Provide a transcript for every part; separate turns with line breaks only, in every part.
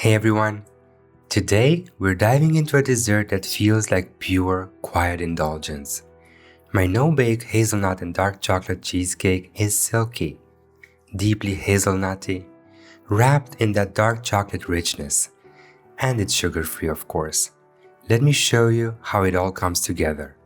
Hey everyone! Today we're diving into a dessert that feels like pure, quiet indulgence. My no-bake hazelnut and dark chocolate cheesecake is silky, deeply hazelnutty, wrapped in that dark chocolate richness. And it's sugar-free, of course. Let me show you how it all comes together.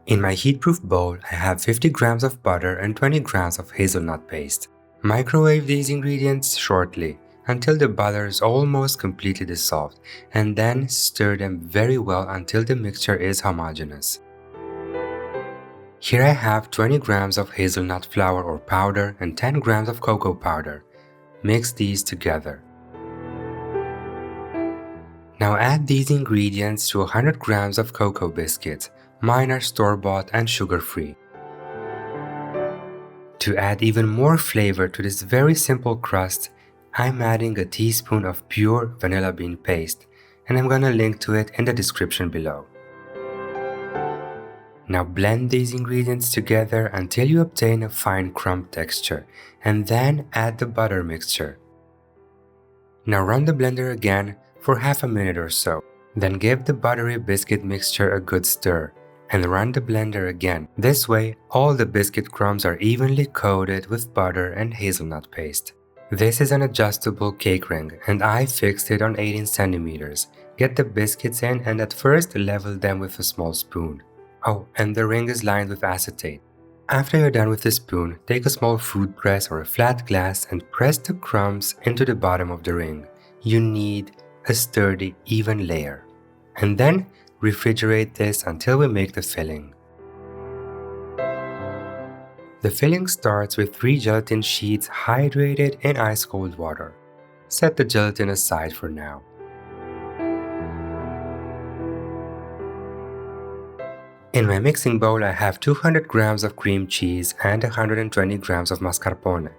In my heat-proof bowl, I have 50 grams of butter and 20 grams of hazelnut paste. Microwave these ingredients shortly until the butter is almost completely dissolved, and then stir them very well until the mixture is homogeneous. Here I have 20 grams of hazelnut flour or powder and 10 grams of cocoa powder. Mix these together. Now add these ingredients to 100 grams of cocoa biscuits. Mine are store-bought and sugar-free. To add even more flavor to this very simple crust, I'm adding a teaspoon of pure vanilla bean paste, and I'm gonna link to it in the description below. Now blend these ingredients together until you obtain a fine crumb texture, and then add the butter mixture. Now run the blender again for half a minute or so, then give the buttery biscuit mixture a good stir, and run the blender again. This way, all the biscuit crumbs are evenly coated with butter and hazelnut paste. This is an adjustable cake ring, and I fixed it on 18 centimeters. Get the biscuits in and at first level them with a small spoon. Oh, and the ring is lined with acetate. After you're done with the spoon, take a small food press or a flat glass and press the crumbs into the bottom of the ring. You need a sturdy, even layer. And then refrigerate this until we make the filling. The filling starts with 3 gelatin sheets hydrated in ice-cold water. Set the gelatin aside for now. In my mixing bowl, I have 200 grams of cream cheese and 120 grams of mascarpone.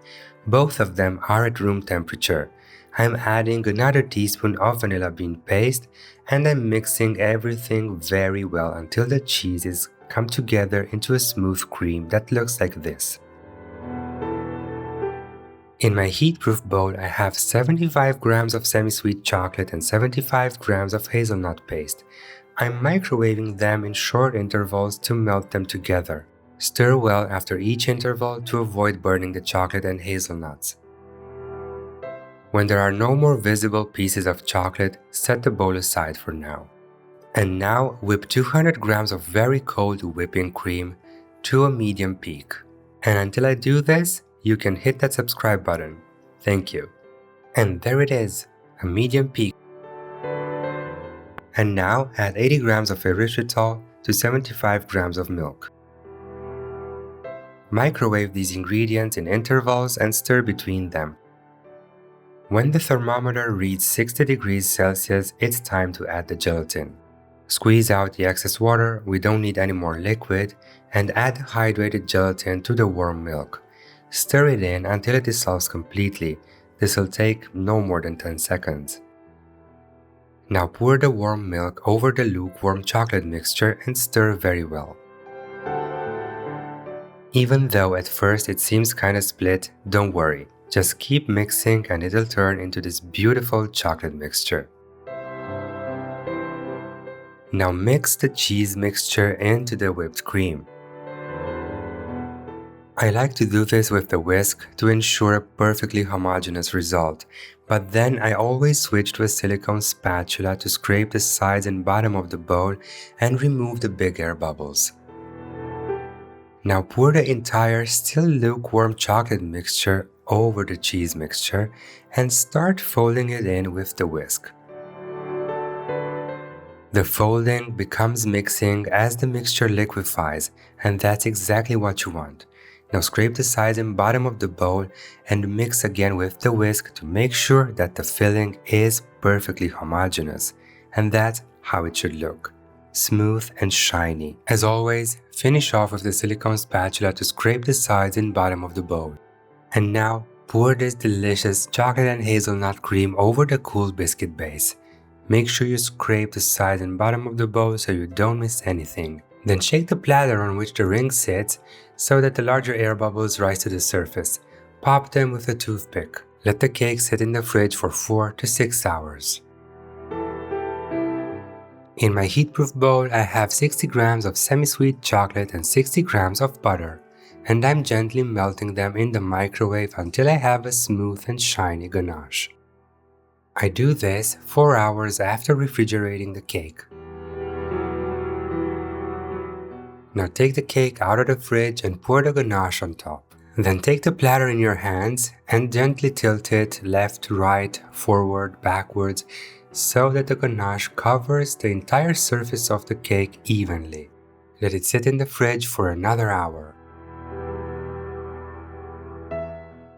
Both of them are at room temperature. I'm adding another teaspoon of vanilla bean paste, and I'm mixing everything very well until the cheeses come together into a smooth cream that looks like this. In my heat-proof bowl, I have 75 grams of semisweet chocolate and 75 grams of hazelnut paste. I'm microwaving them in short intervals to melt them together. Stir well after each interval to avoid burning the chocolate and hazelnuts. When there are no more visible pieces of chocolate, set the bowl aside for now. And now whip 200 grams of very cold whipping cream to a medium peak. And until I do this, you can hit that subscribe button. Thank you. And there it is, a medium peak. And now add 80 grams of erythritol to 75 grams of milk. Microwave these ingredients in intervals and stir between them. When the thermometer reads 60 degrees Celsius, it's time to add the gelatin. Squeeze out the excess water, we don't need any more liquid, and add the hydrated gelatin to the warm milk. Stir it in until it dissolves completely. This will take no more than 10 seconds. Now pour the warm milk over the lukewarm chocolate mixture and stir very well. Even though at first it seems kinda split, don't worry. Just keep mixing and it'll turn into this beautiful chocolate mixture. Now mix the cheese mixture into the whipped cream. I like to do this with the whisk to ensure a perfectly homogeneous result, but then I always switch to a silicone spatula to scrape the sides and bottom of the bowl and remove the big air bubbles. Now pour the entire still lukewarm chocolate mixture over the cheese mixture and start folding it in with the whisk. The folding becomes mixing as the mixture liquefies, and that's exactly what you want. Now scrape the sides and bottom of the bowl and mix again with the whisk to make sure that the filling is perfectly homogeneous, and that's how it should look. Smooth and shiny. As always, finish off with the silicone spatula to scrape the sides and bottom of the bowl. And now, pour this delicious chocolate and hazelnut cream over the cool biscuit base. Make sure you scrape the sides and bottom of the bowl so you don't miss anything. Then shake the platter on which the ring sits so that the larger air bubbles rise to the surface. Pop them with a toothpick. Let the cake sit in the fridge for 4 to 6 hours. In my heat-proof bowl, I have 60 grams of semi-sweet chocolate and 60 grams of butter, and I'm gently melting them in the microwave until I have a smooth and shiny ganache. I do this 4 hours after refrigerating the cake. Now take the cake out of the fridge and pour the ganache on top. Then take the platter in your hands and gently tilt it left, right, forward, backwards, so that the ganache covers the entire surface of the cake evenly. Let it sit in the fridge for another hour.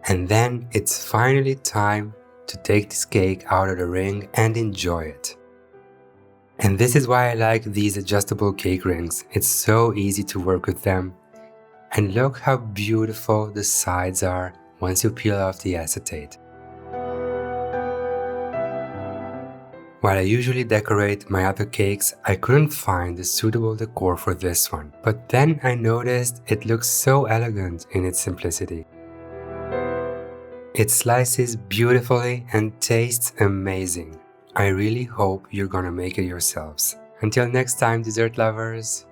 And then it's finally time to take this cake out of the ring and enjoy it. And this is why I like these adjustable cake rings. It's so easy to work with them. And look how beautiful the sides are once you peel off the acetate. While I usually decorate my other cakes, I couldn't find a suitable decor for this one. But then I noticed it looks so elegant in its simplicity. It slices beautifully and tastes amazing. I really hope you're gonna make it yourselves. Until next time, dessert lovers!